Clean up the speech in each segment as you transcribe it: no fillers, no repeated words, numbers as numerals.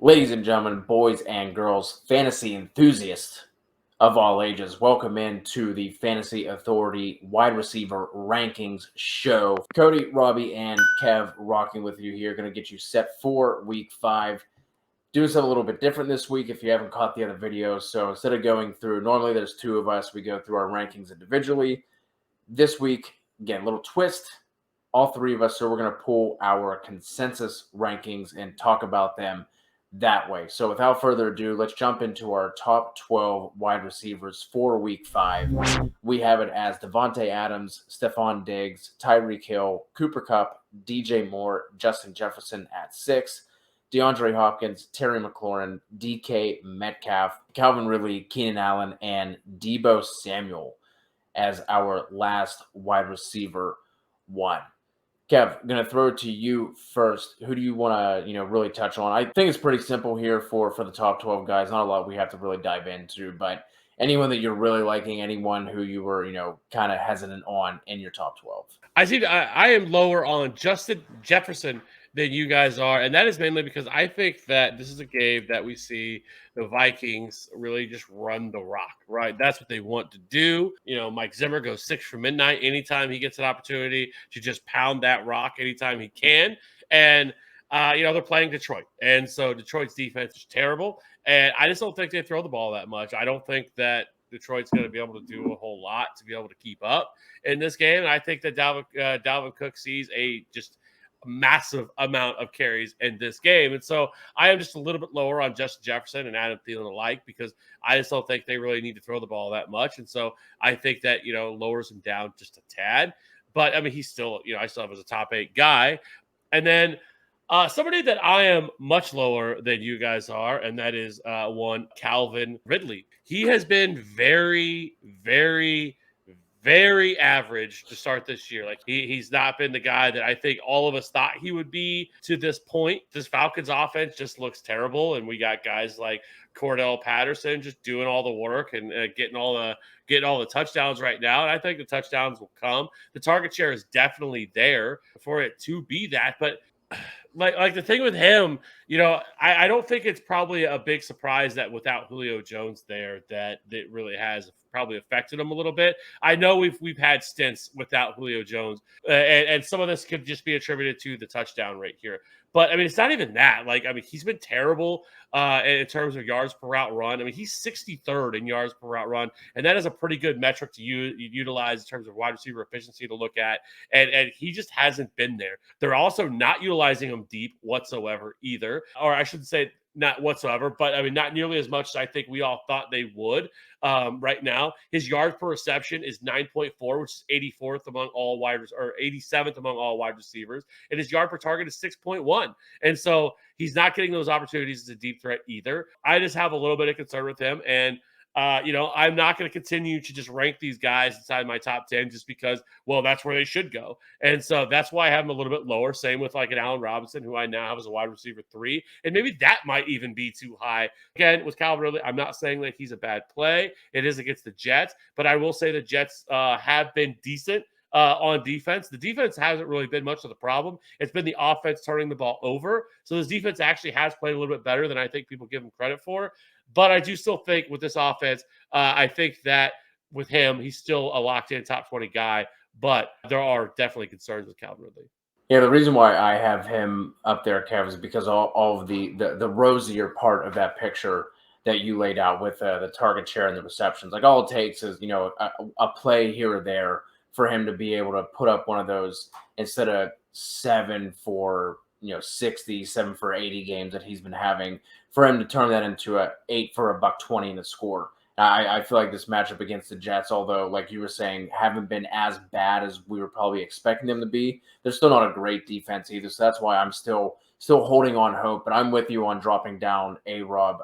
Ladies and gentlemen, boys and girls, fantasy enthusiasts of all ages, welcome into the Fantasy Authority Wide Receiver Rankings Show. Cody, Robby, and Kev rocking with you here, going to get you set for Week 5. Doing something a little bit different this week if you haven't caught the other videos. So instead of going through, normally there's two of us, we go through our rankings individually. This week, again, a little twist, all three of us, so we're going to pull our consensus rankings and talk about them that way. So without further ado, let's jump into our top 12 wide receivers for Week 5. We have it as Davante Adams, Stephon Diggs, Tyreek Hill, Cooper Kupp, DJ Moore, Justin Jefferson at 6, DeAndre Hopkins, Terry McLaurin, DK Metcalf, Calvin Ridley, Keenan Allen, and Deebo Samuel as our last wide receiver one. Kev, I'm going to throw it to you first. Who do you want to, really touch on? I think it's pretty simple here for the top 12 guys. Not a lot we have to really dive into, but anyone that you're really liking, anyone who you were, kind of hesitant on in your top 12. I am lower on Justin Jefferson than you guys are, and that is mainly because I think that this is a game that we see the Vikings really just run the rock, right? That's what they want to do. Mike Zimmer goes 6 for midnight anytime he gets an opportunity to just pound that rock anytime he can. And, they're playing Detroit. And so Detroit's defense is terrible. And I just don't think they throw the ball that much. I don't think that Detroit's going to be able to do a whole lot to be able to keep up in this game. And I think that Dalvin Cook sees a just massive amount of carries in this game. And so I am just a little bit lower on Justin Jefferson and Adam Thielen alike because I just don't think they really need to throw the ball that much. And so I think that, lowers him down just a tad. But, I mean, he's still, I still have as a top 8 guy. And then somebody that I am much lower than you guys are, and that is one Calvin Ridley. He has been very, very, very average to start this year. Like he's not been the guy that I think all of us thought he would be to this point. This Falcons offense just looks terrible, and we got guys like Cordell Patterson just doing all the work and getting all the touchdowns right now. And I think the touchdowns will come. The target share is definitely there for it to be that, but like the thing with him, I don't think it's probably a big surprise that without Julio Jones there, that it really has probably affected him a little bit. I know we've had stints without Julio Jones, and some of this could just be attributed to the touchdown rate here. But I mean, it's not even that. He's been terrible in terms of yards per route run. I mean, he's 63rd in yards per route run, and that is a pretty good metric to utilize in terms of wide receiver efficiency to look at. And he just hasn't been there. They're also not utilizing him deep whatsoever either, or I should say not whatsoever, but I mean, not nearly as much as I think we all thought they would. Right now, his yards per reception is 9.4, which is 84th among all or 87th among all wide receivers, and his yard per target is 6.1. And so he's not getting those opportunities as a deep threat either. I just have a little bit of concern with him, and I'm not going to continue to just rank these guys inside my top 10 just because, well, that's where they should go. And so that's why I have them a little bit lower. Same with like an Allen Robinson, who I now have as a wide receiver 3. And maybe that might even be too high. Again, with Calvin Ridley, I'm not saying that he's a bad play. It is against the Jets, but I will say the Jets have been decent on defense. The defense hasn't really been much of the problem. It's been the offense turning the ball over. So this defense actually has played a little bit better than I think people give him credit for. But I do still think with this offense, I think that with him, he's still a locked-in top 20 guy. But there are definitely concerns with Calvin Ridley. Yeah, the reason why I have him up there, Kev, is because all of the rosier part of that picture that you laid out with the target share and the receptions. Like all it takes is, a play here or there for him to be able to put up one of those instead of 7 for 60, 7 for 80 games that he's been having, for him to turn that into a 8 for $120 in a score. I feel like this matchup against the Jets, although, like you were saying, haven't been as bad as we were probably expecting them to be, they're still not a great defense either. So that's why I'm still holding on hope. But I'm with you on dropping down A-Rob.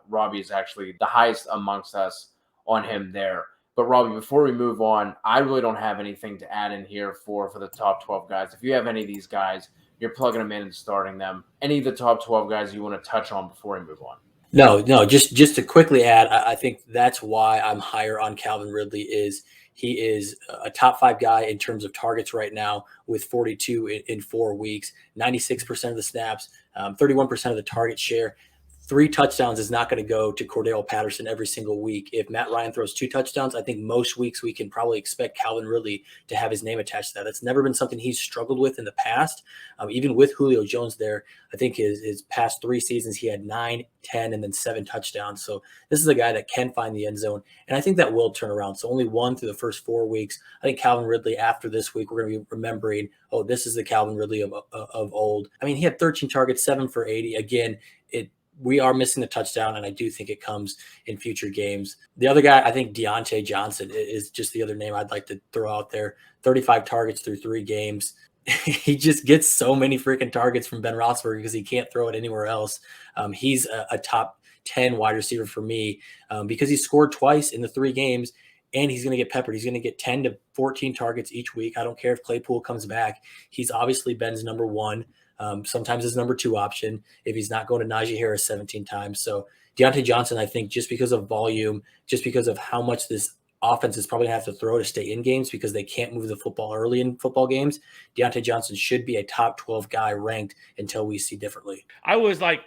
Robby is actually the highest amongst us on him there. But Robby, before we move on, I really don't have anything to add in here for the top 12 guys. If you have any of these guys, you're plugging them in and starting them. Any of the top 12 guys you want to touch on before we move on? No, just to quickly add, I think that's why I'm higher on Calvin Ridley. He is a top 5 guy in terms of targets right now with 42 in 4 weeks, 96% of the snaps, 31% of the target share. 3 touchdowns is not going to go to Cordell Patterson every single week. If Matt Ryan throws 2 touchdowns, I think most weeks we can probably expect Calvin Ridley to have his name attached to that. That's never been something he's struggled with in the past. Even with Julio Jones there, I think his past 3 seasons, he had 9, 10, and then 7 touchdowns. So this is a guy that can find the end zone, and I think that will turn around. So only 1 through the first 4 weeks. I think Calvin Ridley, after this week, we're going to be remembering, oh, this is the Calvin Ridley of old. I mean, he had 13 targets, 7 for 80. Again, we are missing the touchdown, and I do think it comes in future games. The other guy, I think Diontae Johnson is just the other name I'd like to throw out there. 35 targets through 3 games. He just gets so many freaking targets from Ben Roethlisberger because he can't throw it anywhere else. He's a top 10 wide receiver for me because he scored twice in the 3 games, and he's going to get peppered. He's going to get 10 to 14 targets each week. I don't care if Claypool comes back. He's obviously Ben's number 1. Sometimes his number 2 option if he's not going to Najee Harris 17 times. So Diontae Johnson, I think, just because of volume, just because of how much this offense is probably going to have to throw to stay in games because they can't move the football early in football games, Diontae Johnson should be a top 12 guy ranked until we see differently. I was like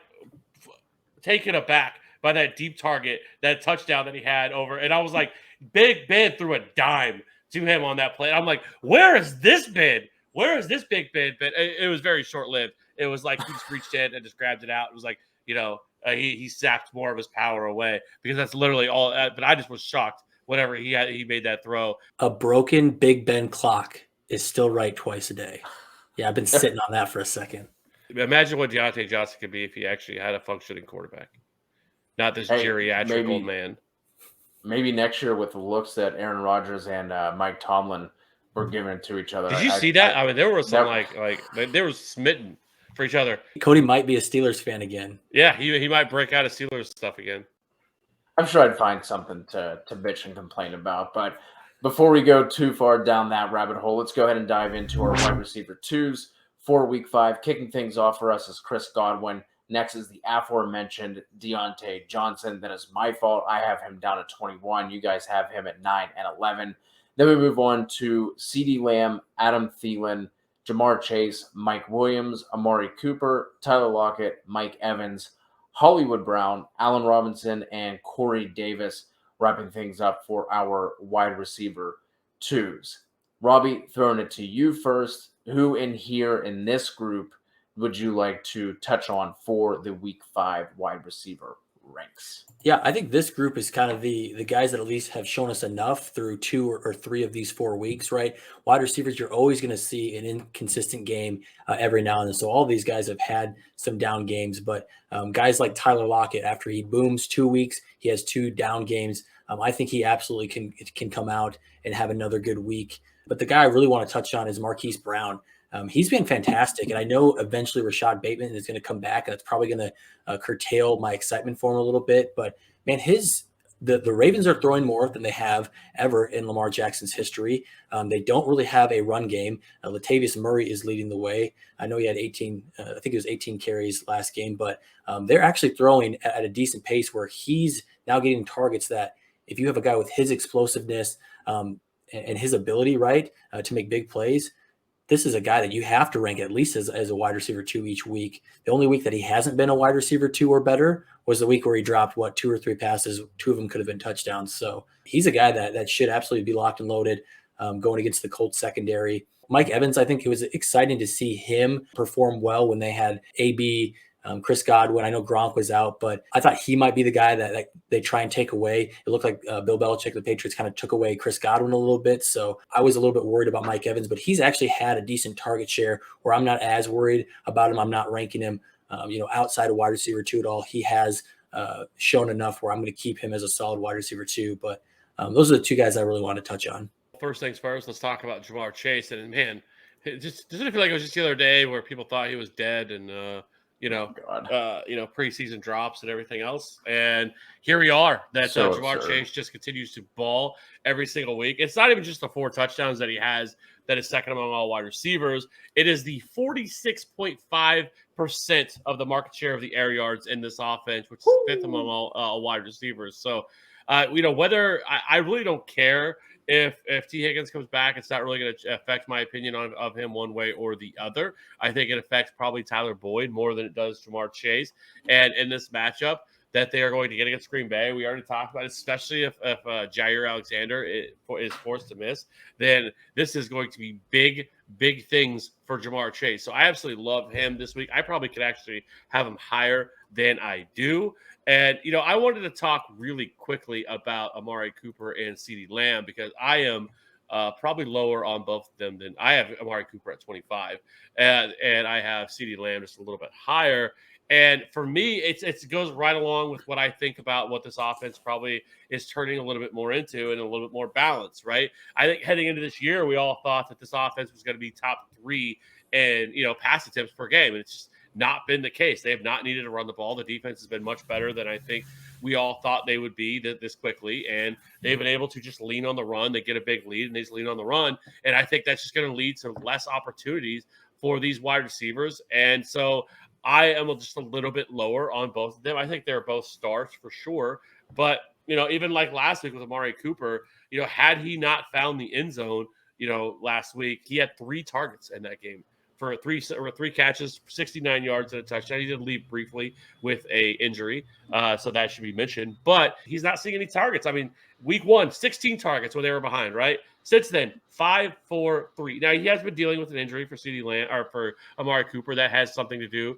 taken aback by that deep target, that touchdown that he had over. And I was like, Big Ben threw a dime to him on that play. I'm like, where is this Ben? Where is this Big Ben? But it was very short-lived. It was like he just reached in and just grabbed it out. It was like, he sapped more of his power away because that's literally all. But I just was shocked whenever he made that throw. A broken Big Ben clock is still right twice a day. Yeah, I've been sitting on that for a second. Imagine what Diontae Johnson could be if he actually had a functioning quarterback, not this geriatric old man. Maybe next year with the looks that Aaron Rodgers and Mike Tomlin were giving to each other. Did you see that? I mean, there was some they were smitten for each other. Cody might be a Steelers fan again. Yeah, he might break out of Steelers stuff again. I'm sure I'd find something to bitch and complain about. But before we go too far down that rabbit hole, let's go ahead and dive into our wide receiver 2s for Week 5. Kicking things off for us is Chris Godwin. Next is the aforementioned Diontae Johnson. That is my fault. I have him down at 21. You guys have him at 9 and 11. Then we move on to CeeDee Lamb, Adam Thielen, Jamar Chase, Mike Williams, Amari Cooper, Tyler Lockett, Mike Evans, Hollywood Brown, Allen Robinson, and Corey Davis, wrapping things up for our wide receiver 2s. Robby, throwing it to you first. Who in here in this group would you like to touch on for the Week 5 wide receiver ranks? Yeah, I think this group is kind of the guys that at least have shown us enough through 2 or 3 of these 4 weeks, right? Wide receivers, you're always going to see an inconsistent game every now and then. So all these guys have had some down games, but guys like Tyler Lockett, after he booms 2 weeks, he has 2 down games. I think he absolutely can come out and have another good week. But the guy I really want to touch on is Marquise Brown. He's been fantastic, and I know eventually Rashad Bateman is going to come back, and that's probably going to curtail my excitement for him a little bit. But man, the Ravens are throwing more than they have ever in Lamar Jackson's history. They don't really have a run game. Latavius Murray is leading the way. I know he had 18, I think it was 18 carries last game, but they're actually throwing at a decent pace where he's now getting targets that if you have a guy with his explosiveness and his ability, right, to make big plays, this is a guy that you have to rank at least as a wide receiver 2 each week. The only week that he hasn't been a wide receiver 2 or better was the week where he dropped, 2 or 3 passes. 2 of them could have been touchdowns. So he's a guy that should absolutely be locked and loaded going against the Colts secondary. Mike Evans, I think it was exciting to see him perform well when they had AB, Chris Godwin. I know Gronk was out, but I thought he might be the guy that they try and take away. It looked like Bill Belichick, the Patriots, kind of took away Chris Godwin a little bit. So I was a little bit worried about Mike Evans, but he's actually had a decent target share where I'm not as worried about him. I'm not ranking him, outside of wide receiver 2 at all. He has shown enough where I'm going to keep him as a solid wide receiver 2. But those are the 2 guys I really want to touch on. First things first, let's talk about Jamar Chase. And man, doesn't it feel like it was just the other day where people thought he was dead and preseason drops and everything else. And here we are. Jamar Chase just continues to ball every single week. It's not even just the 4 touchdowns that he has that is second among all wide receivers. It is the 46.5% of the market share of the air yards in this offense, which is 5th among all wide receivers. So, whether I really don't care if T. Higgins comes back, it's not really going to affect my opinion of him one way or the other. I think it affects probably Tyler Boyd more than it does Jamar Chase. And in this matchup that they are going to get against Green Bay, we already talked about it, especially if Jair Alexander is forced to miss, then this is going to be big things for Jamar Chase. So I absolutely love him this week. I probably could actually have him higher than I do. And, I wanted to talk really quickly about Amari Cooper and CeeDee Lamb because I am probably lower on both of them than I have Amari Cooper at 25, and I have CeeDee Lamb just a little bit higher. And for me, it goes right along with what I think about what this offense probably is turning a little bit more into and a little bit more balanced, right? I think heading into this year, we all thought that this offense was going to be top 3 in pass attempts per game, and it's just not been the case. They have not needed to run the ball. The defense has been much better than I think we all thought they would be this quickly, and they've been able to just lean on the run. They get a big lead, and they just lean on the run, and I think that's just going to lead to less opportunities for these wide receivers. And so I am just a little bit lower on both of them. I think they're both starts for sure, but even like last week with Amari Cooper, had he not found the end zone, last week, he had 3 targets in that game for three catches, 69 yards and a touchdown. He did leave briefly with a injury, so that should be mentioned. But he's not seeing any targets. I mean, week 1, 16 targets when they were behind, right? Since then, 5, 4, 3. Now he has been dealing with an injury for CeeDee Lamb or for Amari Cooper. That has something to do,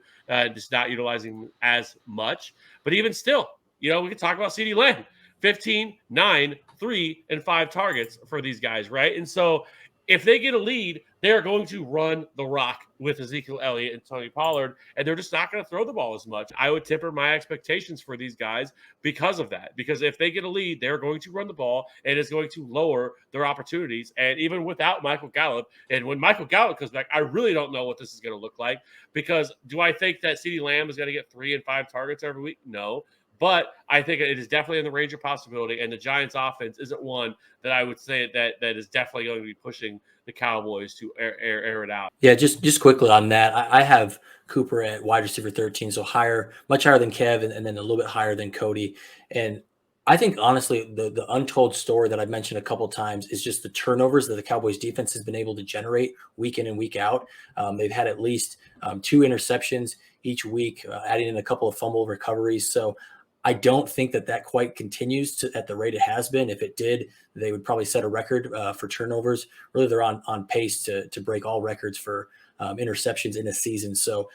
just not utilizing as much. But even still, we can talk about CeeDee Lamb. 15, 9, 3, and 5 targets for these guys, right? And so if they get a lead, they are going to run the rock with Ezekiel Elliott and Tony Pollard, and they're just not going to throw the ball as much. I would temper my expectations for these guys because of that. Because if they get a lead, they're going to run the ball, and it's going to lower their opportunities. And even without Michael Gallup, and when Michael Gallup comes back, I really don't know what this is going to look like. Because do I think that CeeDee Lamb is going to get 3 and 5 targets every week? No. But I think it is definitely in the range of possibility, and the Giants' offense isn't one that I would say that is definitely going to be pushing the Cowboys to air it out. Yeah, just quickly on that, I have Cooper at wide receiver 13, so much higher than Kev, and then a little bit higher than Cody. And I think, honestly, the untold story that I've mentioned a couple of times is just the turnovers that the Cowboys defense has been able to generate week in and week out. They've had at least 2 interceptions each week, adding in a couple of fumble recoveries. So I don't think that quite continues at the rate it has been. If it did, they would probably set a record for turnovers. Really, they're on pace to break all records for interceptions in a season. So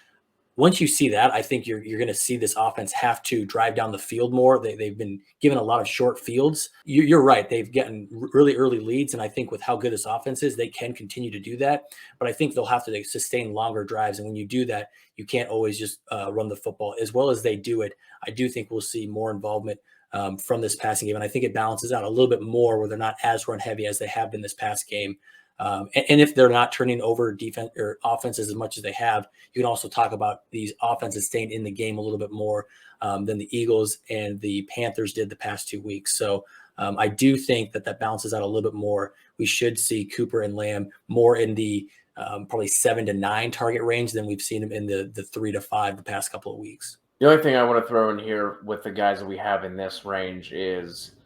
once you see that, I think you're going to see this offense have to drive down the field more. They've been given a lot of short fields. You're right. They've gotten really early leads, and I think with how good this offense is, they can continue to do that. But I think they'll have to sustain longer drives, and when you do that, you can't always just run the football as well as they do it. I do think we'll see more involvement from this passing game, and I think it balances out a little bit more where they're not as run heavy as they have been this past game. And if they're not turning over defense or offenses as much as they have, you can also talk about these offenses staying in the game a little bit more than the Eagles and the Panthers did the past 2 weeks. So I do think that balances out a little bit more. We should see Cooper and Lamb more in the probably 7 to 9 target range than we've seen them in the 3 to 5 the past couple of weeks. The only thing I want to throw in here with the guys that we have in this range is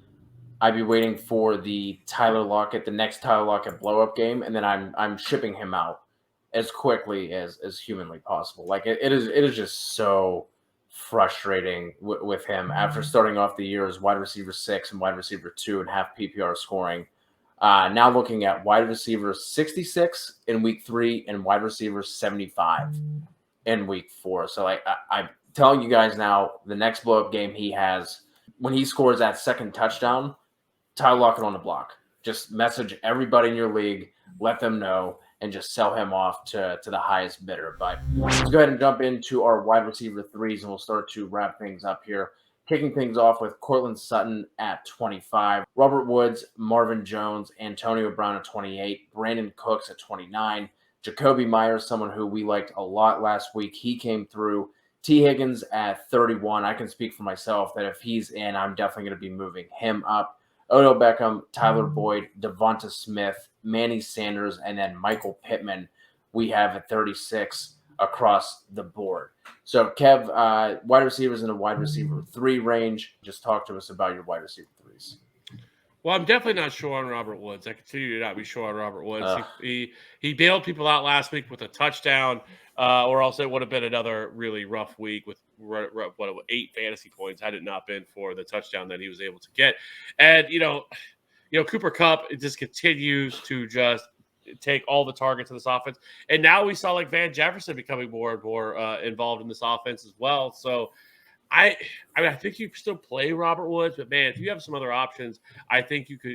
I'd be waiting for the next Tyler Lockett blow-up game, and then I'm shipping him out as quickly as humanly possible. Like it is just so frustrating with him after starting off the year as wide receiver 6 and wide receiver 2 and half PPR scoring. Now looking at wide receiver 66 in week 3 and wide receiver 75 in week 4. So I'm telling you guys now, the next blow-up game he has, when he scores that second touchdown, Tyler Lockett on the block. Just message everybody in your league, let them know, and just sell him off to the highest bidder. But let's go ahead and jump into our wide receiver 3s, and we'll start to wrap things up here. Kicking things off with Courtland Sutton at 25, Robert Woods, Marvin Jones, Antonio Brown at 28, Brandon Cooks at 29, Jakobi Meyers, someone who we liked a lot last week. He came through. T. Higgins at 31. I can speak for myself that if he's in, I'm definitely going to be moving him up. Odell Beckham, Tyler Boyd, Devonta Smith, Manny Sanders, and then Michael Pittman we have at 36 across the board. So, Kev, wide receivers in the wide receiver 3 range. Just talk to us about your wide receiver 3s. Well, I'm definitely not sure on Robert Woods. I continue to not be sure on Robert Woods. Ugh. He bailed people out last week with a touchdown, or else it would have been another really rough week with 8 fantasy points had it not been for the touchdown that he was able to get. And Cooper Kupp just continues to just take all the targets in this offense. And now we saw like Van Jefferson becoming more and more involved in this offense as well. So I mean, I think you can still play Robert Woods, but man, if you have some other options, I think you could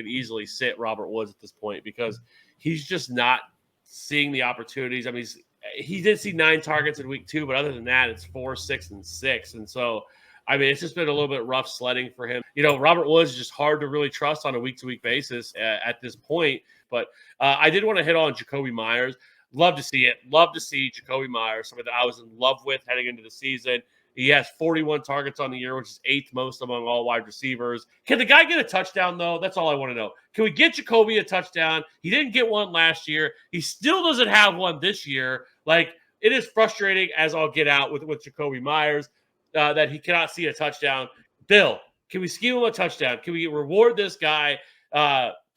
easily sit Robert Woods at this point because he's just not seeing the opportunities. I mean, he did see 9 targets in week 2, but other than that, it's 4, 6, and 6. And so, I mean, it's just been a little bit rough sledding for him. Robert Woods is just hard to really trust on a week-to-week basis at this point. But I did want to hit on Jakobi Meyers. Love to see it. Love to see Jakobi Meyers, somebody that I was in love with heading into the season. He has 41 targets on the year, which is 8th most among all wide receivers. Can the guy get a touchdown, though? That's all I want to know. Can we get Jakobi a touchdown? He didn't get one last year. He still doesn't have one this year. Like, it is frustrating as I'll get out with Jakobi Meyers that he cannot see a touchdown. Bill, can we scheme him a touchdown? Can we reward this guy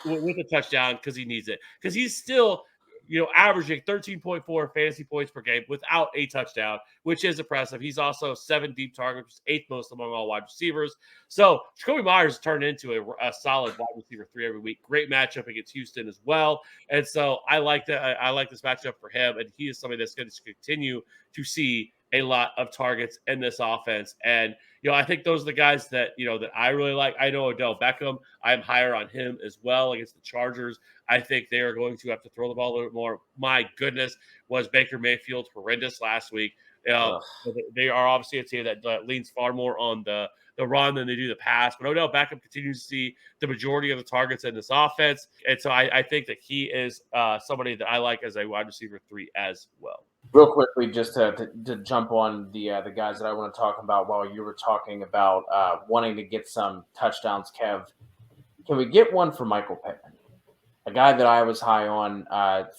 with a touchdown because he needs it? Because he's still averaging 13.4 fantasy points per game without a touchdown, which is impressive. He's also 7 deep targets, 8th most among all wide receivers. So Jakobi Meyers turned into a solid wide receiver 3 every week. Great matchup against Houston as well. And so I like that. I like this matchup for him. And he is somebody that's going to continue to see a lot of targets in this offense. And, I think those are the guys that I really like. I know Odell Beckham. I'm higher on him as well against the Chargers. I think they are going to have to throw the ball a little bit more. My goodness, was Baker Mayfield horrendous last week. They are obviously a team that leans far more on the run than they do the pass. But Odell Beckham continues to see the majority of the targets in this offense. And so I think that he is somebody that I like as a wide receiver 3 as well. Real quickly, just to jump on the guys that I want to talk about while you were talking about wanting to get some touchdowns, Kev. Can we get one for Michael Pittman? A guy that I was high on,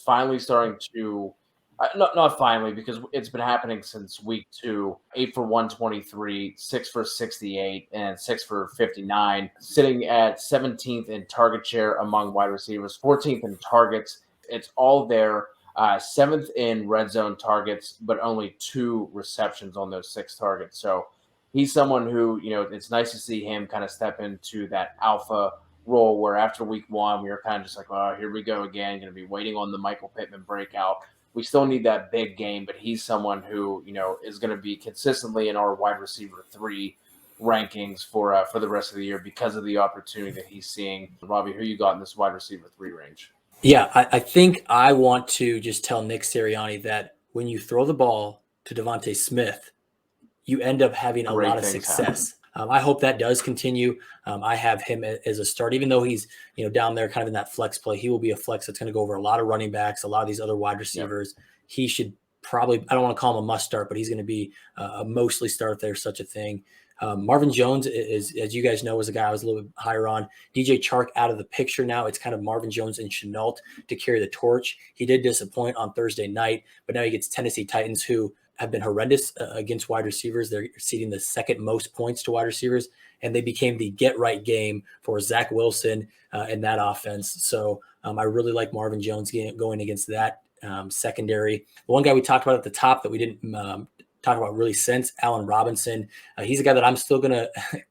finally starting to not finally, because it's been happening since week 2. 8 for 123, 6 for 68, and 6 for 59. Sitting at 17th in target share among wide receivers, 14th in targets. It's all there. 7th in red zone targets, but only 2 receptions on those 6 targets. So he's someone who, it's nice to see him kind of step into that alpha role where after week 1, we were kind of just like, oh, here we go again. Going to be waiting on the Michael Pittman breakout. We still need that big game, but he's someone who, is going to be consistently in our wide receiver 3 rankings for the rest of the year because of the opportunity that he's seeing. Robby, who you got in this wide receiver 3 range? Yeah, I think I want to just tell Nick Sirianni that when you throw the ball to Devontae Smith, you end up having a lot of success. I hope that does continue. I have him as a start, even though he's down there kind of in that flex play. He will be a flex that's going to go over a lot of running backs, a lot of these other wide receivers. Yep. He should probably, I don't want to call him a must start, but he's going to be a mostly start if there's such a thing. Marvin Jones is, as you guys know, was a guy I was a little bit higher on. DJ Chark out of the picture now. It's kind of Marvin Jones and Chenault to carry the torch. He did disappoint on Thursday night, but now he gets Tennessee Titans, who have been horrendous against wide receivers. They're ceding the 2nd most points to wide receivers, and they became the get-right game for Zach Wilson in that offense. So I really like Marvin Jones going against that secondary. The one guy we talked about at the top that we didn't talk about really since, Allen Robinson. He's a guy that I'm still going to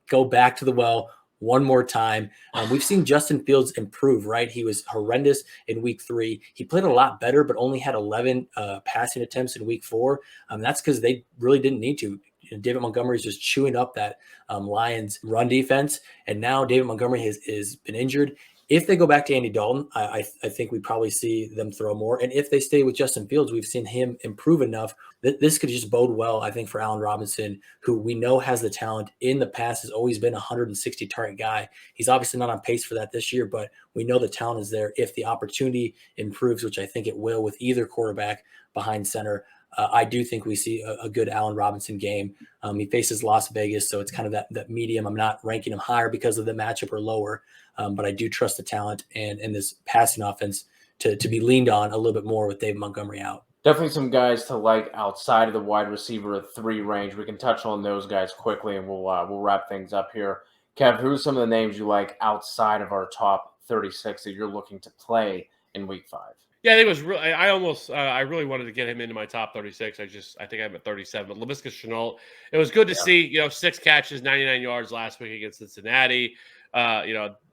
go back to the well one more time. We've seen Justin Fields improve, right? He was horrendous in week 3. He played a lot better, but only had 11 passing attempts in week 4. That's because they really didn't need to. David Montgomery is just chewing up that Lions run defense. And now David Montgomery has been injured. If they go back to Andy Dalton, I think we probably see them throw more. And if they stay with Justin Fields, we've seen him improve enough that this could just bode well, I think, for Allen Robinson, who we know has the talent. In the past has always been a 160 target guy. He's obviously not on pace for that this year, but we know the talent is there. If the opportunity improves, which I think it will with either quarterback behind center, I do think we see a good Allen Robinson game. He faces Las Vegas, so it's kind of that medium. I'm not ranking him higher because of the matchup or lower, but I do trust the talent and this passing offense to be leaned on a little bit more with David Montgomery out. Definitely some guys to like outside of the wide receiver 3 range. We can touch on those guys quickly, and we'll wrap things up here. Kev, who are some of the names you like outside of our top 36 that you're looking to play in week 5? Yeah, I think it was really. I really wanted to get him into my top 36. I think I'm at 37. But Laviska Shenault, it was good to see. 6 catches, 99 yards last week against Cincinnati.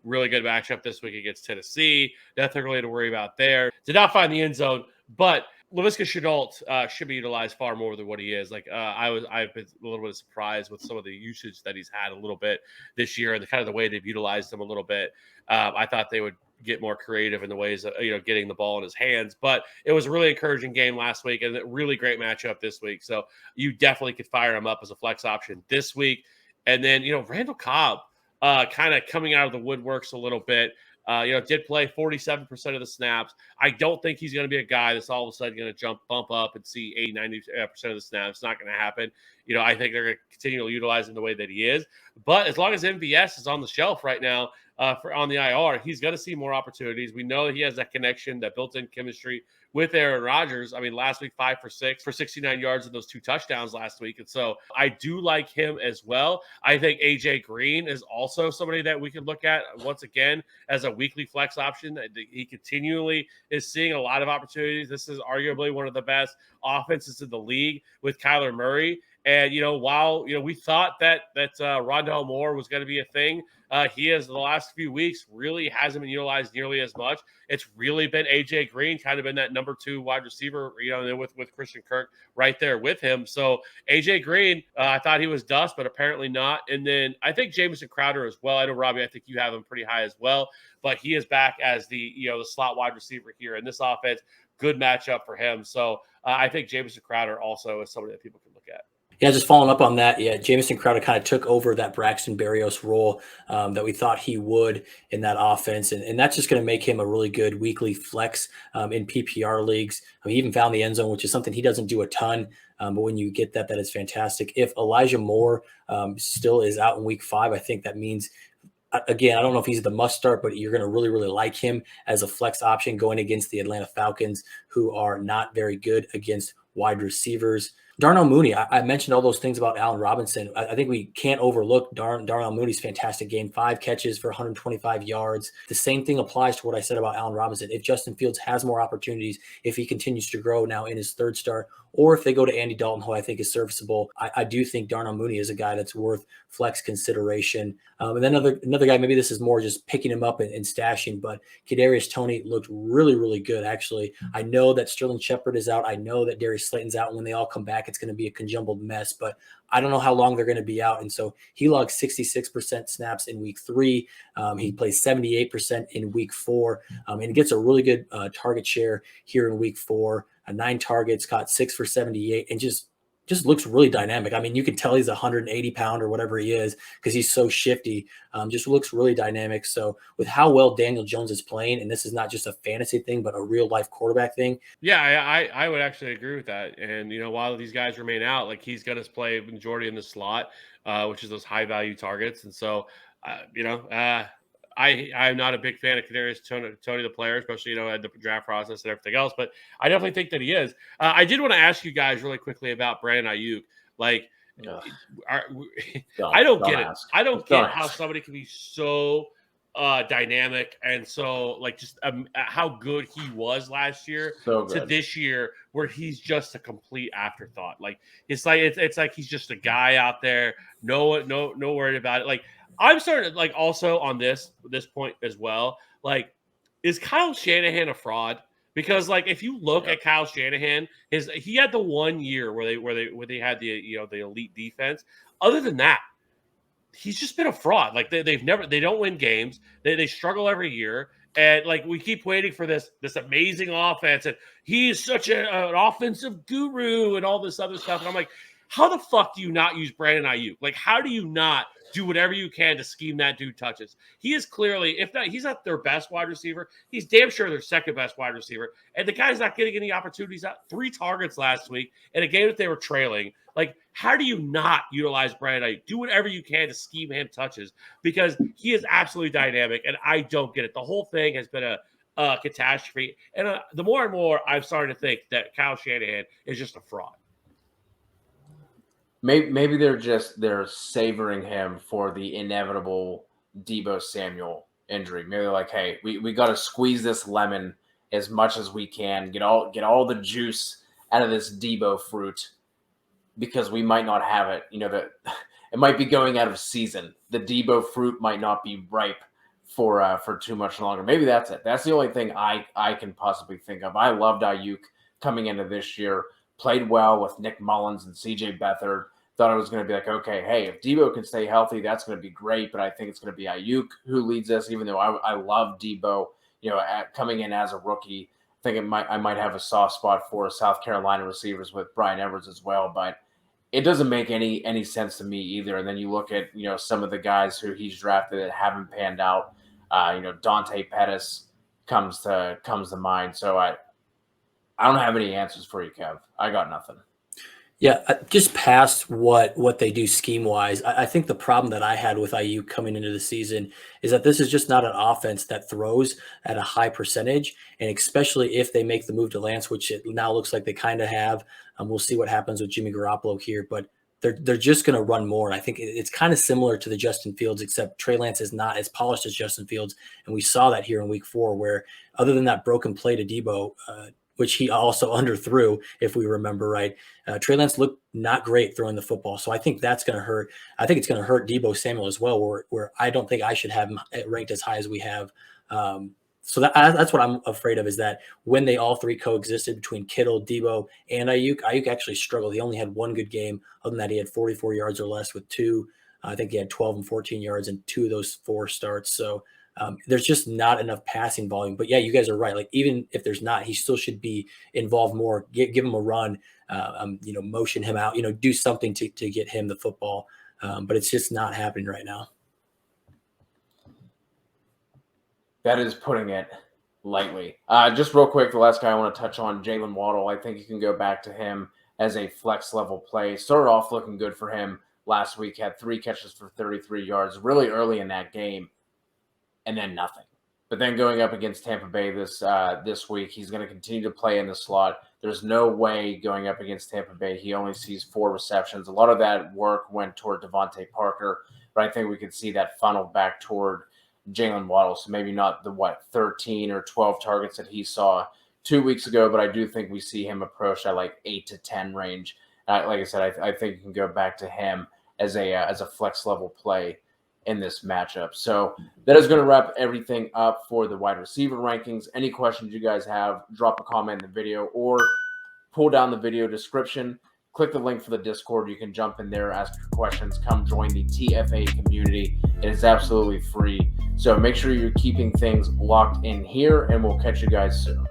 Really good matchup this week against Tennessee. Nothing really to worry about there. Did not find the end zone, but Laviska Shenault should be utilized far more than what he is. I've been a little bit surprised with some of the usage that he's had a little bit this year and the kind of the way they've utilized him a little bit. I thought they would get more creative in the ways of getting the ball in his hands, but it was a really encouraging game last week and a really great matchup this week. So you definitely could fire him up as a flex option this week. And then Randall Cobb kind of coming out of the woodworks a little bit. Did play 47% of the snaps. I don't think he's going to be a guy that's all of a sudden going to bump up and see 80-90% of the snaps. It's not going to happen. I think they're going to continue to utilize him the way that he is. But as long as MVS is on the shelf right now on the IR, he's going to see more opportunities. We know he has that connection, that built-in chemistry with Aaron Rodgers. I mean, last week, 5 for 6 for 69 yards and those 2 touchdowns last week. And so I do like him as well. I think AJ Green is also somebody that we could look at once again as a weekly flex option. He continually is seeing a lot of opportunities. This is arguably one of the best offenses in the league with Kyler Murray. And, while, we thought that Rondale Moore was going to be a thing, he has the last few weeks really hasn't been utilized nearly as much. It's really been AJ Green kind of been that number 2 wide receiver, with Christian Kirk right there with him. So AJ Green, I thought he was dust, but apparently not. And then I think Jamison Crowder as well. I know, Robby, I think you have him pretty high as well, but he is back as the slot wide receiver here in this offense. Good matchup for him. So I think Jamison Crowder also is somebody that people can look at. Yeah, just following up on that, Jamison Crowder kind of took over that Braxton Berrios role that we thought he would in that offense, and that's just going to make him a really good weekly flex in PPR leagues. He even found the end zone, which is something he doesn't do a ton, but when you get that is fantastic. If Elijah Moore still is out in week 5, I think that means, again, I don't know if he's the must start, but you're going to really, really like him as a flex option going against the Atlanta Falcons, who are not very good against wide receivers. Darnell Mooney, I mentioned all those things about Allen Robinson. I think we can't overlook Darnell Mooney's fantastic game. 5 catches for 125 yards. The same thing applies to what I said about Allen Robinson. If Justin Fields has more opportunities, if he continues to grow now in his 3rd start, or if they go to Andy Dalton, who I think is serviceable, I do think Darnell Mooney is a guy that's worth flex consideration. And then another guy, maybe this is more just picking him up and stashing, but Kadarius Toney looked really, really good, actually. I know that Sterling Shepard is out. I know that Darius Slayton's out. When they all come back, it's going to be a conjumbled mess, but I don't know how long they're going to be out. And so he logged 66% snaps in week 3. He plays 78% in week 4 and gets a really good target share here in week 4. 9 targets, caught 6 for 78, and just looks really dynamic. I mean, you can tell he's 180 pound or whatever he is because he's so shifty. Just looks really dynamic. So with how well Daniel Jones is playing, and this is not just a fantasy thing, but a real life quarterback thing. Yeah, I would actually agree with that. And, while these guys remain out, he's going to play majority in the slot, which is those high value targets. And so, I'm not a big fan of Kadarius Toney, the player, especially, at the draft process and everything else, but I definitely think that he is. I did want to ask you guys really quickly about Brandon Ayuk. I don't get it. I don't get how somebody can be so dynamic and so how good he was last year to this year, where he's just a complete afterthought. It's like he's just a guy out there. No worried about it. I'm starting to also on this point as well. Is Kyle Shanahan a fraud? Because if you look at Kyle Shanahan, he had the 1 year where they had the the elite defense. Other than that, he's just been a fraud. They don't win games. They struggle every year. And we keep waiting for this amazing offense, and he's such an offensive guru and all this other stuff. And I'm like, how the fuck do you not use Brandon Ayuk? How do you not do whatever you can to scheme that dude touches? He is clearly, if not, he's not their best wide receiver. He's damn sure their 2nd best wide receiver. And the guy's not getting any opportunities. 3 targets last week in a game that they were trailing. How do you not utilize Brandon Ayuk? Do whatever you can to scheme him touches, because he is absolutely dynamic, and I don't get it. The whole thing has been a catastrophe. And the more and more I'm starting to think that Kyle Shanahan is just a fraud. maybe they're savoring him for the inevitable Deebo Samuel injury. Maybe they're like, hey, we got to squeeze this lemon as much as we can, get all the juice out of this Deebo fruit, because we might not have it. That it might be going out of season. The Deebo fruit might not be ripe for too much longer. Maybe that's it. That's the only thing I can possibly think of. I loved Ayuk coming into this year. Played well with Nick Mullins and CJ Beathard. Thought it was going to be like, okay, hey, if Deebo can stay healthy, that's going to be great. But I think it's going to be Ayuk who leads us, even though I love Deebo, coming in as a rookie. I think I might have a soft spot for South Carolina receivers with Brian Edwards as well. But it doesn't make any sense to me either. And then you look at, some of the guys who he's drafted that haven't panned out. Dante Pettis comes to mind. So I don't have any answers for you, Kev. I got nothing. Yeah, just past what they do scheme-wise, I think the problem that I had with IU coming into the season is that this is just not an offense that throws at a high percentage, and especially if they make the move to Lance, which it now looks like they kind of have. We'll see what happens with Jimmy Garoppolo here, but they're just going to run more. And I think it's kind of similar to the Justin Fields, except Trey Lance is not as polished as Justin Fields, and we saw that here in Week 4, where other than that broken play to Deebo, which he also underthrew, if we remember right. Trey Lance looked not great throwing the football. So I think that's going to hurt. I think it's going to hurt Deebo Samuel as well, where I don't think I should have him ranked as high as we have. So that's what I'm afraid of, is that when they all three coexisted between Kittle, Deebo, and Ayuk actually struggled. He only had one good game. Other than that, he had 44 yards or less with two. I think he had 12 and 14 yards in 2 of those 4 starts. So there's just not enough passing volume. But yeah, you guys are right. Like, even if there's not, he still should be involved more. Give him a run, motion him out, do something to get him the football. But it's just not happening right now. That is putting it lightly. Just real quick, the last guy I want to touch on, Jalen Waddle. I think you can go back to him as a flex level play. Started off looking good for him last week. Had 3 catches for 33 yards really early in that game, and then nothing. But then going up against Tampa Bay this week, he's going to continue to play in the slot. There's no way going up against Tampa Bay he only sees 4 receptions. A lot of that work went toward Devontae Parker, but I think we could see that funnel back toward Jalen Waddle. So maybe not the 13 or 12 targets that he saw 2 weeks ago, but I do think we see him approach that 8 to 10 range. Like I said, I think you can go back to him as a flex level play in this matchup. So that is going to wrap everything up for the wide receiver rankings. Any questions you guys have, drop a comment in the video or pull down the video description. Click the link for the Discord. You can jump in there, ask your questions, come join the TFA community. It is absolutely free. So make sure you're keeping things locked in here, and we'll catch you guys soon.